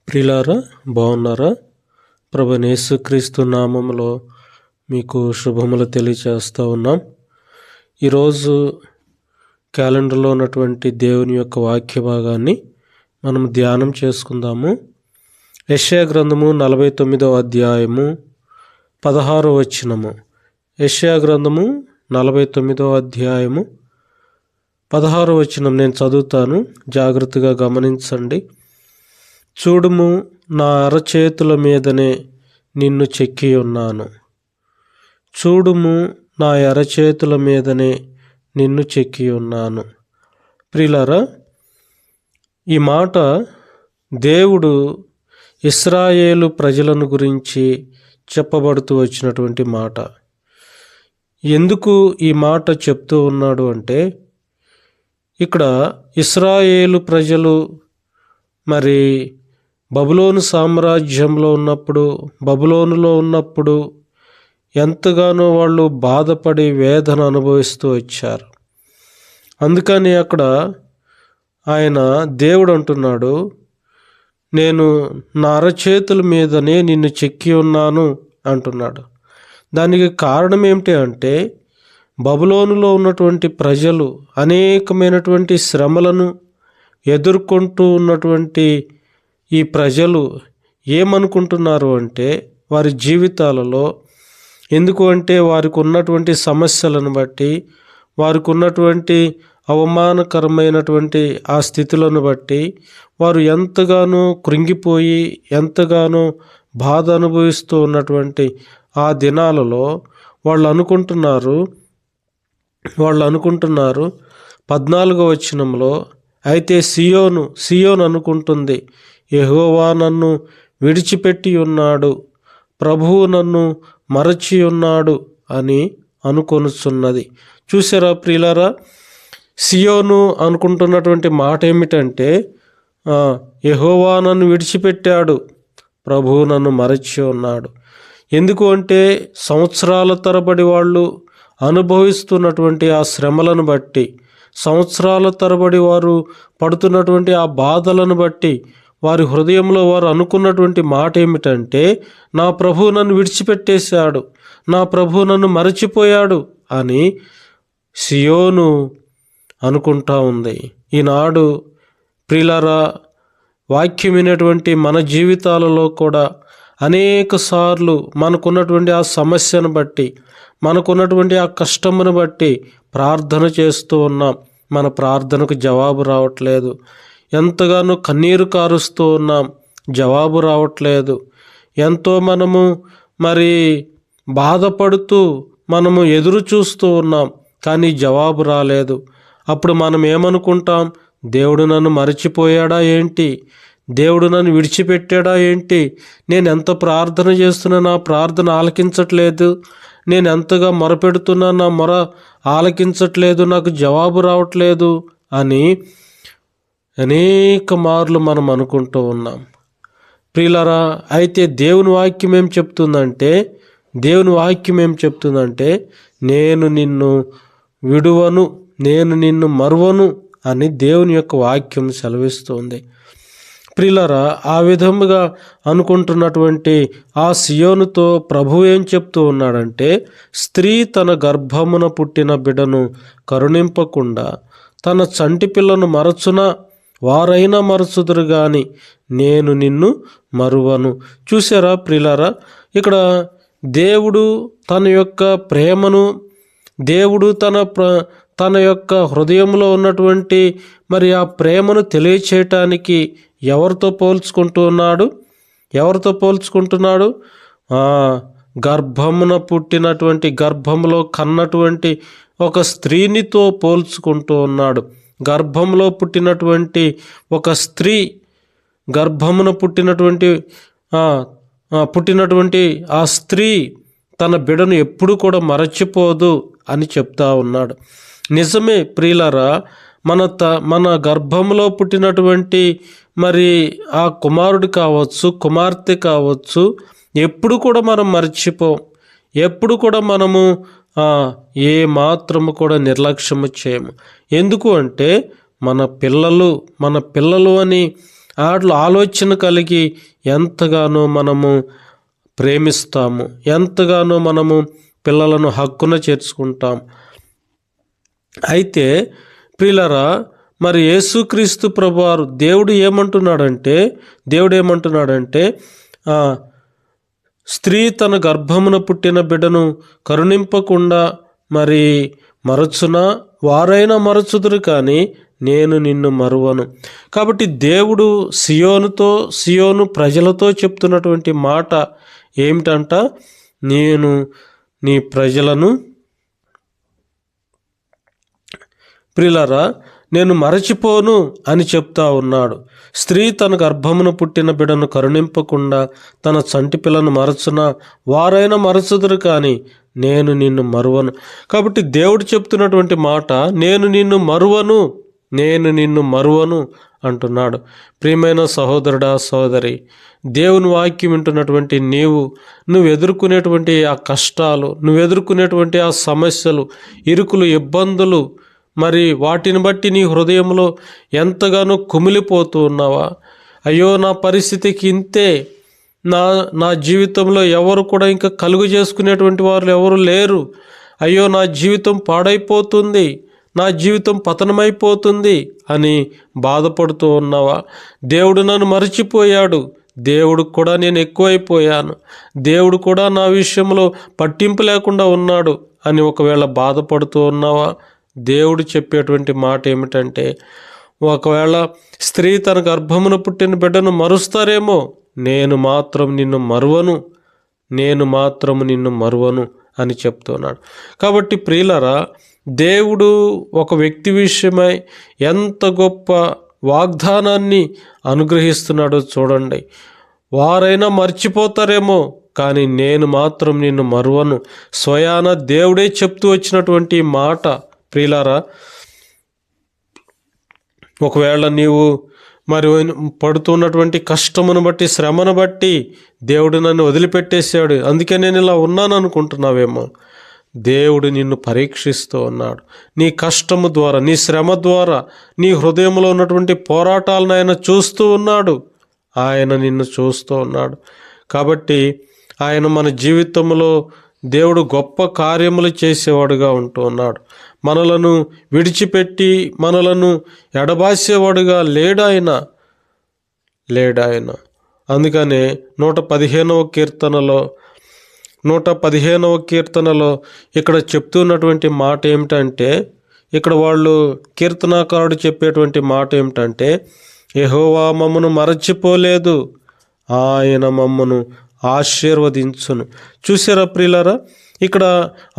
ప్రియులారా, బాగున్నారా? ప్రభువైన యేసుక్రీస్తు నామములో మీకు శుభములు తెలియచేస్తూ ఉన్నాం. ఈరోజు క్యాలెండర్లో ఉన్నటువంటి దేవుని యొక్క వాక్య భాగాన్ని మనం ధ్యానం చేసుకుందాము. యెషయా గ్రంథము 49వ అధ్యాయము 16వ వచనము. యెషయా గ్రంథము 49వ అధ్యాయము 16వ వచనం నేను చదువుతాను, జాగ్రత్తగా గమనించండి. చూడుము, నా అరచేతుల మీదనే నిన్ను చెక్కి ఉన్నాను. చూడుము, నా అరచేతుల మీదనే నిన్ను చెక్కి ఉన్నాను. ప్రియులారా, ఈ మాట దేవుడు ఇశ్రాయేలు ప్రజలను గురించి చెప్పబడుతూ వచ్చినటువంటి మాట. ఎందుకు ఈ మాట చెప్తూ ఉన్నాడు అంటే, ఇక్కడ ఇశ్రాయేలు ప్రజలు మరి బబులోను సామ్రాజ్యంలో ఉన్నప్పుడు, బబులోనులో ఉన్నప్పుడు ఎంతగానో వాళ్ళు బాధపడి వేదన అనుభవిస్తూ వచ్చారు. అందుకని అక్కడ ఆయన దేవుడు అంటున్నాడు, నేను నా అరచేతుల మీదనే నిన్ను చెక్కి ఉన్నాను అంటున్నాడు. దానికి కారణం ఏమిటి అంటే, బబులోనులో ఉన్నటువంటి ప్రజలు అనేకమైనటువంటి శ్రమలను ఎదుర్కొంటూ ఉన్నటువంటి ఈ ప్రజలు ఏమనుకుంటున్నారు అంటే, వారి జీవితాలలో ఎందుకు అంటే వారికి ఉన్నటువంటి సమస్యలను బట్టి, వారికి ఉన్నటువంటి అవమానకరమైనటువంటి ఆ స్థితులను బట్టి వారు ఎంతగానో కృంగిపోయి ఎంతగానో బాధ అనుభవిస్తూ ఉన్నటువంటి ఆ దినాలలో వాళ్ళు అనుకుంటున్నారు 14వ వచనంలో, అయితే సియోను అనుకుంటుంది, యెహోవా నన్ను విడిచిపెట్టి ఉన్నాడు, ప్రభువు నన్ను మరచి ఉన్నాడు అని అనుకొనుచున్నది. చూసారా ప్రియులారా, సియోను అనుకుంటున్నటువంటి మాట ఏమిటంటే, యెహోవా నన్ను విడిచిపెట్టాడు, ప్రభువు నన్ను మరచి ఉన్నాడు. ఎందుకు అంటే, సంవత్సరాల తరబడి వాళ్ళు అనుభవిస్తున్నటువంటి ఆ శ్రమలను బట్టి, సంవత్సరాల తరబడి వారు పడుతున్నటువంటి ఆ బాధలను బట్టి వారి హృదయంలో వారు అనుకున్నటువంటి మాట ఏమిటంటే, నా ప్రభువు నన్ను విడిచిపెట్టేశాడు, నా ప్రభువు నన్ను మరచిపోయాడు అని సియోను అనుకుంటా ఉంది. ఈనాడు ప్రియులారా, వాక్యం వినేటువంటి మన జీవితాలలో కూడా అనేక సార్లు మనకున్నటువంటి ఆ సమస్యను బట్టి, మనకున్నటువంటి ఆ కష్టమును బట్టి ప్రార్థన చేస్తూ ఉన్నాం. మన ప్రార్థనకు జవాబు రావట్లేదు. ఎంతగానో కన్నీరు కారుస్తూ ఉన్నాం, జవాబు రావట్లేదు. ఎంతో మనము మరి బాధపడుతూ మనము ఎదురు చూస్తూ ఉన్నాం, కానీ జవాబు రాలేదు. అప్పుడు మనం ఏమనుకుంటాం, దేవుడు నన్ను మరచిపోయాడా ఏంటి, దేవుడు నన్ను విడిచిపెట్టాడా ఏంటి, నేను ఎంత ప్రార్థన చేస్తున్నా నా ప్రార్థన ఆలకించట్లేదు, నేను ఎంతగా మొరపెడుతున్నా నా మొర ఆలకించట్లేదు, నాకు జవాబు రావట్లేదు అని అనేక మార్లు మనం అనుకుంటూ ఉన్నాం. ప్రియులారా, అయితే దేవుని వాక్యం ఏం చెప్తుందంటే, నేను నిన్ను విడువను, నేను నిన్ను మరువను అని దేవుని యొక్క వాక్యం సెలవిస్తుంది. ప్రియులారా, ఆ విధముగా అనుకుంటున్నటువంటి ఆ సియోనుతో ప్రభు ఏం చెప్తూ ఉన్నాడంటే, స్త్రీ తన గర్భమున పుట్టిన బిడ్డను కరుణింపకుండా తన చంటి పిల్లను మరచునా, వారైనా మరచుదురు గాని నేను నిన్ను మరువను. చూసారా ప్రియులారా, ఇక్కడ దేవుడు తన యొక్క ప్రేమను, దేవుడు తన యొక్క హృదయంలో ఉన్నటువంటి మరి ఆ ప్రేమను తెలియచేయటానికి ఎవరితో పోల్చుకుంటున్నాడు? గర్భమున పుట్టినటువంటి, గర్భంలో కన్నటువంటి ఒక స్త్రీనితో పోల్చుకుంటూ ఉన్నాడు. గర్భంలో పుట్టినటువంటి ఒక స్త్రీ, గర్భమున పుట్టినటువంటి ఆ స్త్రీ తన బిడ్డను ఎప్పుడు కూడా మరచిపోదు అని చెప్తా ఉన్నాడు. నిజమే ప్రియులారా, మన గర్భంలో పుట్టినటువంటి మరి ఆ కుమారుడు కావచ్చు, కుమార్తె కావచ్చు, ఎప్పుడు కూడా మనం మర్చిపోం. ఎప్పుడు కూడా మనము ఏ మాత్రము కూడా నిర్లక్ష్యము చేయము. ఎందుకు అంటే, మన పిల్లలు అని వాటిలో ఆలోచన కలిగి ఎంతగానో మనము ప్రేమిస్తాము, ఎంతగానో మనము పిల్లలను హక్కున చేర్చుకుంటాం. అయితే ప్రియులారా, మరి యేసుక్రీస్తు ప్రభువారు దేవుడు ఏమంటున్నాడంటే స్త్రీ తన గర్భమున పుట్టిన బిడ్డను కరుణింపకుండా మరి మరచునా, వారైనా మరచుదురు కానీ నేను నిన్ను మరువను. కాబట్టి దేవుడు సియోను ప్రజలతో చెప్తున్నటువంటి మాట ఏమిటంట, నేను నీ ప్రజలను ప్రియులారా నేను మరచిపోను అని చెప్తా ఉన్నాడు. స్త్రీ తన గర్భమున పుట్టిన బిడ్డను కరుణింపకుండా తన చంటి పిల్లను మరచునా, వారైనా మరచుదురు కానీ నేను నిన్ను మరువను. కాబట్టి దేవుడు చెప్తున్నటువంటి మాట నేను నిన్ను మరువను అంటున్నాడు. ప్రియమైన సహోదరుడా, సహోదరి, దేవుని వాక్యం వింటున్నటువంటి నువ్వు ఎదుర్కొనేటువంటి ఆ కష్టాలు, నువ్వు ఎదుర్కొనేటువంటి ఆ సమస్యలు, ఇరుకులు, ఇబ్బందులు, మరి వాటిని బట్టి నీ హృదయంలో ఎంతగానో కుమిలిపోతూ ఉన్నావా? అయ్యో, నా పరిస్థితికి ఇంతే, నా జీవితంలో ఎవరు కూడా ఇంకా కలుగు చేసుకునేటువంటి వారు ఎవరు లేరు, అయ్యో నా జీవితం పాడైపోతుంది, నా జీవితం పతనమైపోతుంది అని బాధపడుతూ ఉన్నావా? దేవుడు నన్ను మరచిపోయాడు, దేవుడు కూడా నేను ఎక్కువైపోయాను, దేవుడు కూడా నా విషయంలో పట్టింపు లేకుండా ఉన్నాడు అని ఒకవేళ బాధపడుతూ ఉన్నావా? దేవుడు చెప్పేటువంటి మాట ఏమిటంటే, ఒకవేళ స్త్రీ తన గర్భమున పుట్టిన బిడ్డను మరుస్తారేమో, నేను మాత్రం నిన్ను మరువను అని చెప్తున్నాడు. కాబట్టి ప్రియులారా, దేవుడు ఒక వ్యక్తి విషయమై ఎంత గొప్ప వాగ్దానాన్ని అనుగ్రహిస్తున్నాడో చూడండి. వారైనా మర్చిపోతారేమో కానీ నేను మాత్రం నిన్ను మరువను. స్వయాన దేవుడే చెప్తూ వచ్చినటువంటి మాట. ప్రియులారా, ఒకవేళ నీవు మరి పడుతున్నటువంటి కష్టమును బట్టి, శ్రమను బట్టి దేవుడు నన్ను వదిలిపెట్టేశాడు, అందుకే నేను ఇలా ఉన్నాను అనుకుంటున్నావేమో. దేవుడు నిన్ను పరీక్షిస్తూ ఉన్నాడు. నీ కష్టము ద్వారా, నీ శ్రమ ద్వారా, నీ హృదయంలో ఉన్నటువంటి పోరాటాలను ఆయన చూస్తూ ఉన్నాడు. ఆయన నిన్ను చూస్తూ ఉన్నాడు. కాబట్టి ఆయన మన జీవితంలో దేవుడు గొప్ప కార్యములు చేసేవాడుగా ఉంటూ ఉన్నాడు. మనలను విడిచిపెట్టి మనలను ఎడబాసేవాడుగా లేడాయన. అందుకనే 115వ కీర్తనలో ఇక్కడ చెప్తున్నటువంటి మాట ఏమిటంటే, ఇక్కడ వాళ్ళు కీర్తనాకారుడు చెప్పేటువంటి మాట ఏమిటంటే, యెహోవా మమ్మను మరచిపోలేదు, ఆయన మమ్మను ఆశీర్వదించును. చూసారా ప్రియులారా, ఇక్కడ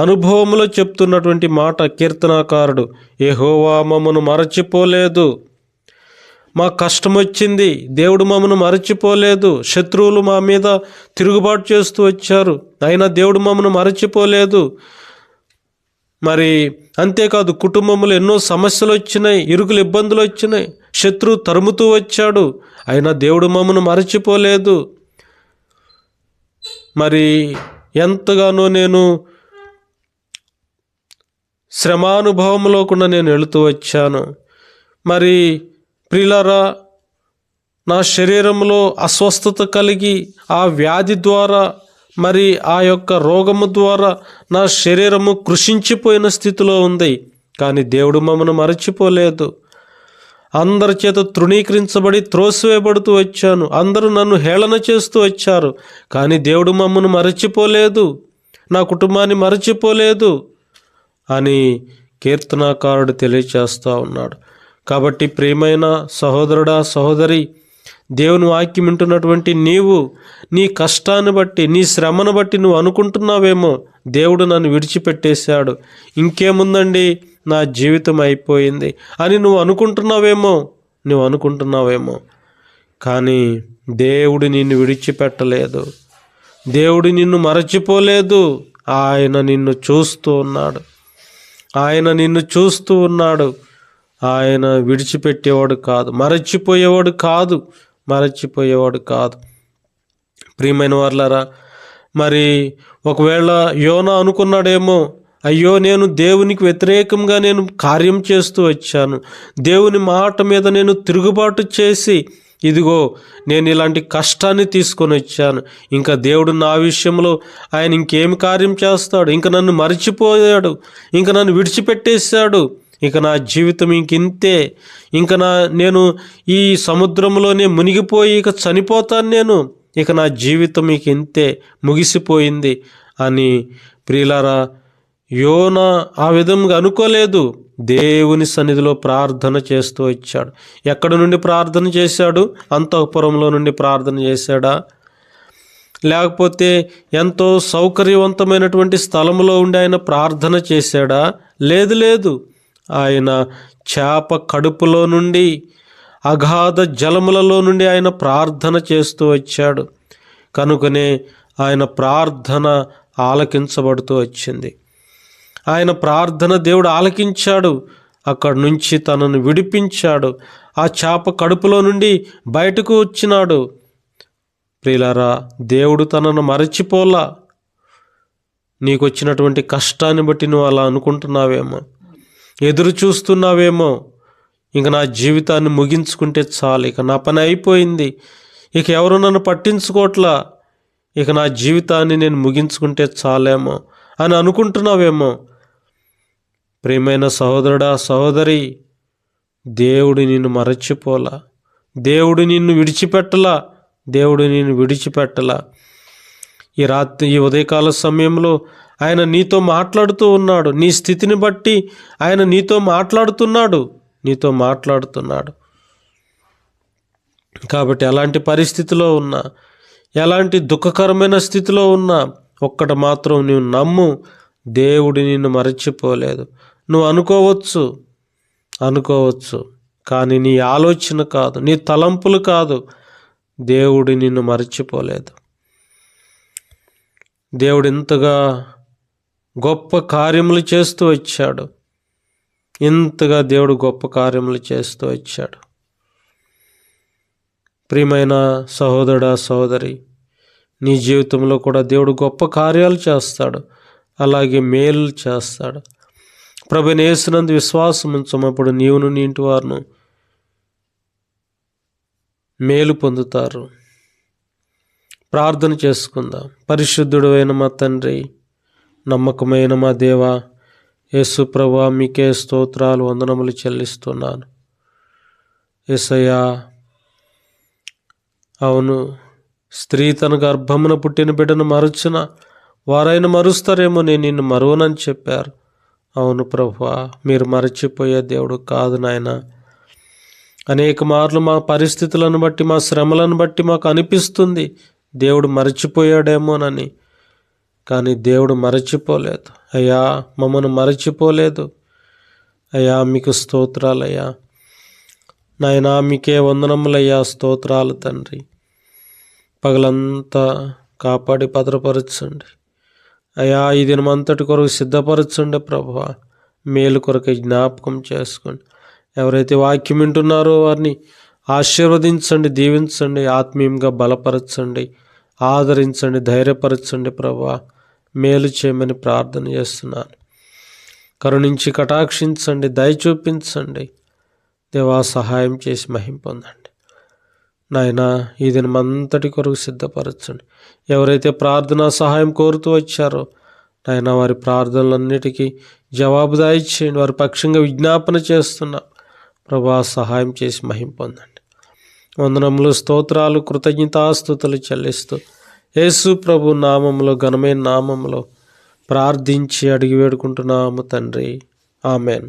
అనుభవంలో చెప్తున్నటువంటి మాట కీర్తనాకారుడు, యెహోవా మమ్మను మరచిపోలేదు. మా కష్టం వచ్చింది, దేవుడు మమ్మను మరచిపోలేదు. శత్రువులు మా మీద తిరుగుబాటు చేస్తూ వచ్చారు, అయినా దేవుడు మమ్మను మరచిపోలేదు. మరి అంతేకాదు, కుటుంబంలో ఎన్నో సమస్యలు వచ్చినాయి, ఇరుకులు ఇబ్బందులు వచ్చినాయి, శత్రువు తరుముతూ వచ్చాడు, అయినా దేవుడు మమ్మను మరచిపోలేదు. మరి ఎంతగానో నేను శ్రమానుభవంలో కూడా నేను వెళుతూ వచ్చాను. మరి ప్రియులారా, నా శరీరంలో అస్వస్థత కలిగి ఆ వ్యాధి ద్వారా, మరి ఆ యొక్క రోగము ద్వారా నా శరీరము కృషించిపోయిన స్థితిలో ఉంది. కానీ దేవుడు మమ్మను మరచిపోలేదు. అందరి చేత తృణీకరించబడి త్రోసివేయబడుతూ వచ్చాను, అందరూ నన్ను హేళన చేస్తూ వచ్చారు, కానీ దేవుడు మమ్మను మరచిపోలేదు, నా కుటుంబాన్ని మరచిపోలేదు అని కీర్తనాకారుడు తెలియచేస్తూ ఉన్నాడు. కాబట్టి ప్రియమైన సహోదరుడా, సహోదరి, దేవుని వాక్యం వింటున్నటువంటి నీవు నీ కష్టాన్ని బట్టి, నీ శ్రమను బట్టి నువ్వు అనుకుంటున్నావేమో, దేవుడు నన్ను విడిచిపెట్టేశాడు, ఇంకేముందండి, నా జీవితం అయిపోయింది అని నువ్వు అనుకుంటున్నావేమో. కానీ దేవుడు నిన్ను విడిచిపెట్టలేదు, దేవుడు నిన్ను మరచిపోలేదు. ఆయన నిన్ను చూస్తూ ఉన్నాడు. ఆయన విడిచిపెట్టేవాడు కాదు, మరచిపోయేవాడు కాదు. ప్రియమైన వారలారా, మరి ఒకవేళ యోనా అనుకున్నాడేమో, అయ్యో నేను దేవునికి వ్యతిరేకంగా నేను కార్యం చేస్తూ వచ్చాను, దేవుని మాట మీద నేను తిరుగుబాటు చేసి ఇదిగో నేను ఇలాంటి కష్టాన్ని తీసుకొని వచ్చాను, ఇంకా దేవుడు నా విషయంలో ఆయన ఇంకేమి కార్యం చేస్తాడు, ఇంకా నన్ను మరిచిపోయాడు, ఇంకా నన్ను విడిచిపెట్టేశాడు, ఇక నా జీవితం ఇంకింతే, ఇంకా నేను ఈ సముద్రంలోనే మునిగిపోయి ఇక చనిపోతాను, ఇక నా జీవితం ఇక ఇంతే, ముగిసిపోయింది అని ప్రియులారా యోనా ఆ విధంగా అనుకోలేదు. దేవుని సన్నిధిలో ప్రార్థన చేస్తూ వచ్చాడు. ఎక్కడి నుండి ప్రార్థన చేశాడు? అంతఃపురంలో నుండి ప్రార్థన చేశాడా? లేకపోతే ఎంతో సౌకర్యవంతమైనటువంటి స్థలంలో ఉండి ఆయన ప్రార్థన చేశాడా? లేదు. ఆయన చేప కడుపులో నుండి, అగాధ జలములలో నుండి ఆయన ప్రార్థన చేస్తూ వచ్చాడు. కనుకనే ఆయన ప్రార్థన ఆలకించబడుతూ వచ్చింది. ఆయన ప్రార్థన దేవుడు ఆలకించాడు. అక్కడి నుంచి తనను విడిపించాడు. ఆ చేప కడుపులో నుండి బయటకు వచ్చినాడు. ప్రియులారా, దేవుడు తనను మరచిపోలా. నీకు వచ్చినటువంటి కష్టాన్ని బట్టి నువ్వు అలా అనుకుంటున్నావేమో, ఎదురు చూస్తున్నావేమో, ఇంక నా జీవితాన్ని ముగించుకుంటే చాలు, ఇక నా పని అయిపోయింది, ఇక ఎవరు నన్ను పట్టించుకోవట్లా, ఇక నా జీవితాన్ని నేను ముగించుకుంటే చాలేమో అని అనుకుంటున్నావేమో. ప్రియమైన సహోదరుడా, సహోదరి, దేవుడు నిన్ను మరచిపోలా, దేవుడు నిన్ను విడిచిపెట్టలా. ఈ ఉదయకాల సమయంలో ఆయన నీతో మాట్లాడుతూ ఉన్నాడు. నీ స్థితిని బట్టి ఆయన నీతో మాట్లాడుతున్నాడు. కాబట్టి అలాంటి పరిస్థితిలో ఉన్నా, ఎలాంటి దుఃఖకరమైన స్థితిలో ఉన్నా, ఒక్కటి మాత్రం నువ్వు నమ్ము, దేవుడు నిన్ను మరచిపోలేదు. నువ్వు అనుకోవచ్చు, కానీ నీ ఆలోచన కాదు, నీ తలంపులు కాదు, దేవుడు నిన్ను మరచిపోలేదు. దేవుడు ఇంతగా గొప్ప కార్యములు చేస్తూ వచ్చాడు. ప్రియమైన సహోదరుడా, సహోదరి, నీ జీవితంలో కూడా దేవుడు గొప్ప కార్యాలు చేస్తాడు, అలాగే మేలు చేస్తాడు. ప్రభువైన యేసునందు విశ్వాసం ఉంచమప్పుడు నీవును నీ ఇంటి వారును మేలు పొందుతారు. ప్రార్థన చేసుకుందాం. పరిశుద్ధుడు అయిన మా తండ్రి, నమ్మకమైన మా దేవా, యేసు ప్రభువా, మీకే స్తోత్రాలు, వందనములు చెల్లిస్తున్నాను. యేసయ్యా, అవును, స్త్రీ తన గర్భమున పుట్టిన బిడ్డను మరచున వారైనా మరుస్తారేమో, నేను నిన్ను మరువనని చెప్పారు. అవును ప్రభువా, మీరు మరచిపోయే దేవుడు కాదు నాయన. అనేక మార్లు మా పరిస్థితులను బట్టి, మా శ్రమలను బట్టి మాకు అనిపిస్తుంది దేవుడు మరచిపోయాడేమోనని. కానీ దేవుడు మరచిపోలేదు అయ్యా, మమ్మల్ని మరచిపోలేదు అయ్యా. మీకు స్తోత్రాలయ్యా నాయనా, మీకే వందనములయ్యా, స్తోత్రాలు తండ్రి. పగలంతా కాపాడి భద్రపరచండి అయ్యా. ఈ దినమంతటి కొరకు సిద్ధపరచండి ప్రభువా. మేలు కొరకు జ్ఞాపకం చేసుకోండి. ఎవరైతే వాక్యం వింటున్నారో వారిని ఆశీర్వదించండి, దీవించండి, ఆత్మీయంగా బలపరచండి, ఆదరించండి, ధైర్యపరచండి ప్రభువా. మేలు చేయమని ప్రార్థన చేస్తున్నాను. కరుణించి కటాక్షించండి, దయ చూపించండి దేవా. సహాయం చేసి మహిమ పొందండి నాయనా. ఈ దినమంతటి కొరకు సిద్ధపరచండి. ఎవరైతే ప్రార్థనా సహాయం కోరుతూ వచ్చారో నాయనా, వారి ప్రార్థనలన్నిటికీ జవాబు దయచేయండి. వారి పక్షంగా విజ్ఞాపన చేస్తున్నాం ప్రభా. సహాయం చేసి మహిమ పొందండి. వందనములు, స్తోత్రాలు, కృతజ్ఞతాస్తుతులు చెల్లిస్తూ యేసు ప్రభు నామములో, ఘనమైన నామములో ప్రార్థించి అడిగి వేడుకుంటున్నాము తండ్రి. ఆమెన్.